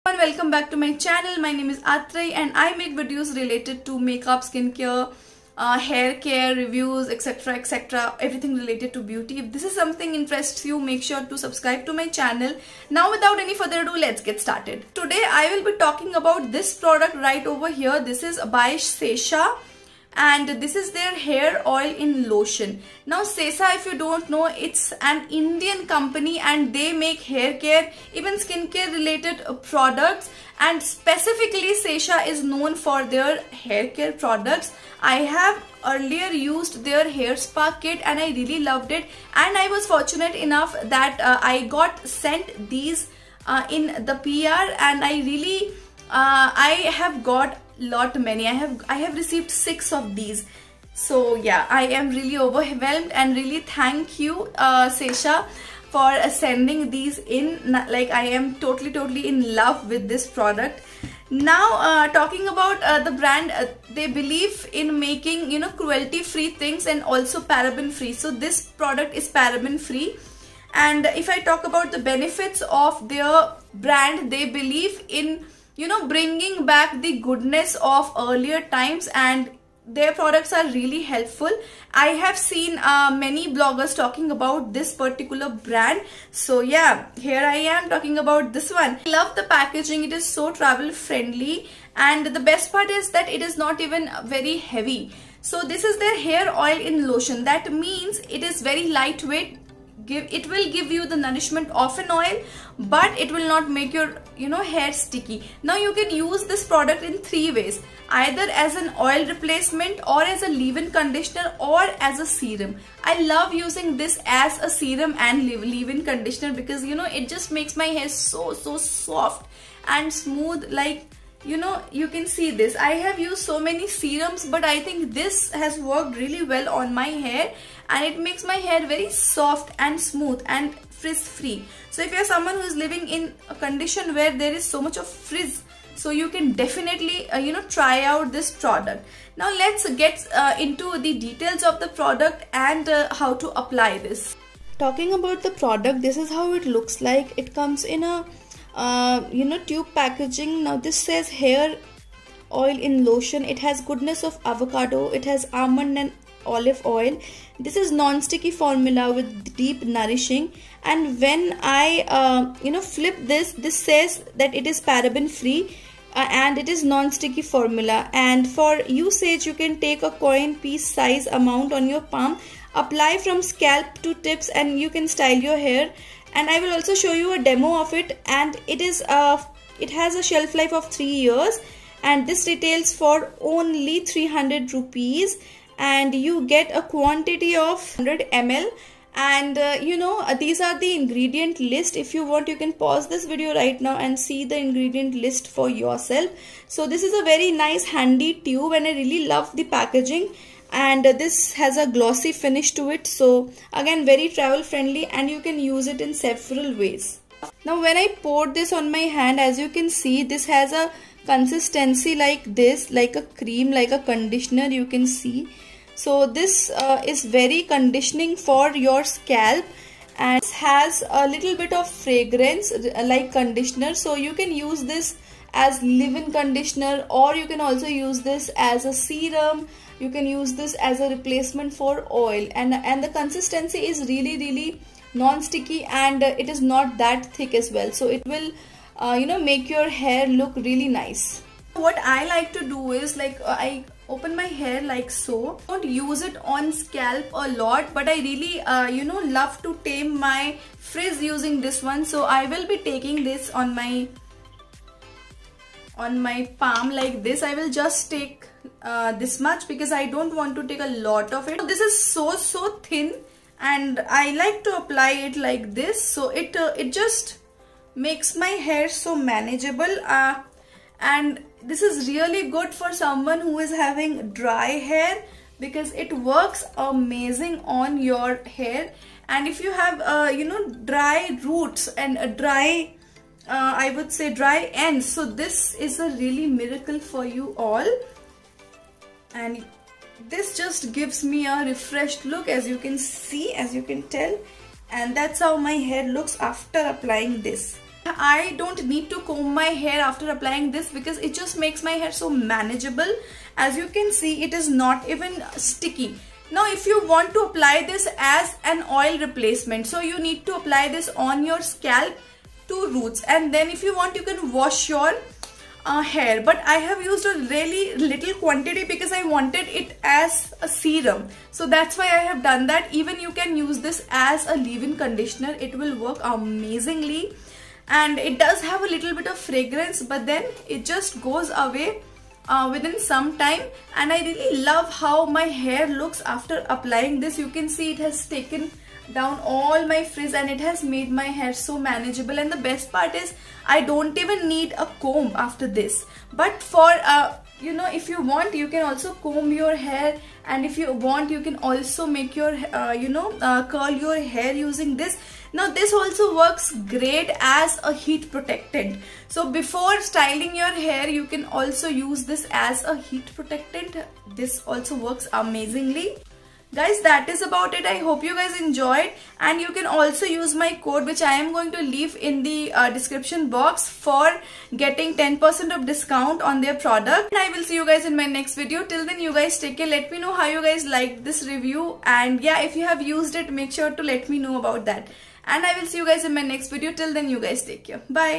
And welcome back to my channel. My name is Atrey and I make videos related to makeup, skincare, hair care, reviews, etc, everything related to beauty. If this is something interests you, make sure to subscribe to my channel. Now without any further ado, let's get started. Today I will be talking about this product right over here. This is by Sesha and this is their hair oil in lotion. Now Sesha, if you don't know, it's an Indian company and they make hair care, even skincare related products, and specifically Sesha is known for their hair care products. I have earlier used their hair spa kit and I really loved it, and I was fortunate enough that I got sent these in the PR, and I have got many. I have received 6 of these. So yeah, I am really overwhelmed and really thank you Sesha for sending these in. Like, I am totally in love with this product. Now talking about the brand, they believe in making, you know, cruelty free things and also paraben free. So this product is paraben free. And if I talk about the benefits of their brand, they believe in, you know, bringing back the goodness of earlier times, and their products are really helpful. I have seen many bloggers talking about this particular brand. So yeah, here I am talking about this one. I love the packaging. It is so travel friendly, and the best part is that it is not even very heavy. So this is their hair oil in lotion. That means it is very lightweight. It will give you the nourishment of an oil, but it will not make your, you know, hair sticky. Now you can use this product in 3 ways: either as an oil replacement, or as a leave-in conditioner, or as a serum. I love using this as a serum and leave-in conditioner because, you know, it just makes my hair so soft and smooth. Like, you know, you can see this. I have used so many serums, but I think this has worked really well on my hair, and it makes my hair very soft and smooth and frizz free. So if you're someone who is living in a condition where there is so much of frizz, so you can definitely you know, try out this product. Now let's get into the details of the product and how to apply this. Talking about the product, this is how it looks like. It comes in a you know, tube packaging. Now this says hair oil in lotion. It has goodness of avocado, it has almond and olive oil. This is non-sticky formula with deep nourishing, and when I you know, flip this says that it is paraben free and it is non-sticky formula. And for usage, you can take a coin piece size amount on your palm, apply from scalp to tips, and you can style your hair. And I will also show you a demo of it, and it has a shelf life of 3 years, and this retails for only 300 rupees, and you get a quantity of 100 ml. And you know, these are the ingredient list. If you want, you can pause this video right now and see the ingredient list for yourself. So this is a very nice handy tube, and I really love the packaging, and this has a glossy finish to it. So again, very travel friendly, and you can use it in several ways. Now when I poured this on my hand, as you can see, this has a consistency like this, like a cream, like a conditioner, you can see. So this is very conditioning for your scalp, and it has a little bit of fragrance like conditioner. So you can use this as leave-in conditioner, or you can also use this as a serum. You can use this as a replacement for oil, and the consistency is really non-sticky, and it is not that thick as well. So it will you know, make your hair look really nice. What I like to do is, like, I open my hair like so. I don't use it on scalp a lot, but I really you know, love to tame my frizz using this one. So I will be taking this on my palm like this. I will just take this much because I don't want to take a lot of it. This is so thin, and I like to apply it like this. So it just makes my hair so manageable, and this is really good for someone who is having dry hair because it works amazing on your hair. And if you have you know, dry roots and a dry I would say dry ends, so this is a really miracle for you all. And this just gives me a refreshed look, as you can see, as you can tell, and that's how my hair looks after applying this. I don't need to comb my hair after applying this because it just makes my hair so manageable. As you can see, it is not even sticky. Now if you want to apply this as an oil replacement, so you need to apply this on your scalp to roots, and then if you want you can wash your hair. But I have used a really little quantity because I wanted it as a serum, so that's why I have done that. Even you can use this as a leave-in conditioner, it will work amazingly, and it does have a little bit of fragrance, but then it just goes away within some time. And I really love how my hair looks after applying this. You can see it has taken down all my frizz and it has made my hair so manageable. And the best part is I don't even need a comb after this. But for you know, if you want you can also comb your hair, and if you want you can also make your curl your hair using this. Now this also works great as a heat protectant. So before styling your hair you can also use this as a heat protectant. This also works amazingly. Guys, that is about it. I hope you guys enjoyed, and you can also use my code which I am going to leave in the description box for getting 10% of discount on their product. And I will see you guys in my next video. Till then you guys take care. Let me know how you guys liked this review, and yeah, if you have used it make sure to let me know about that. And I will see you guys in my next video. Till then you guys take care. Bye.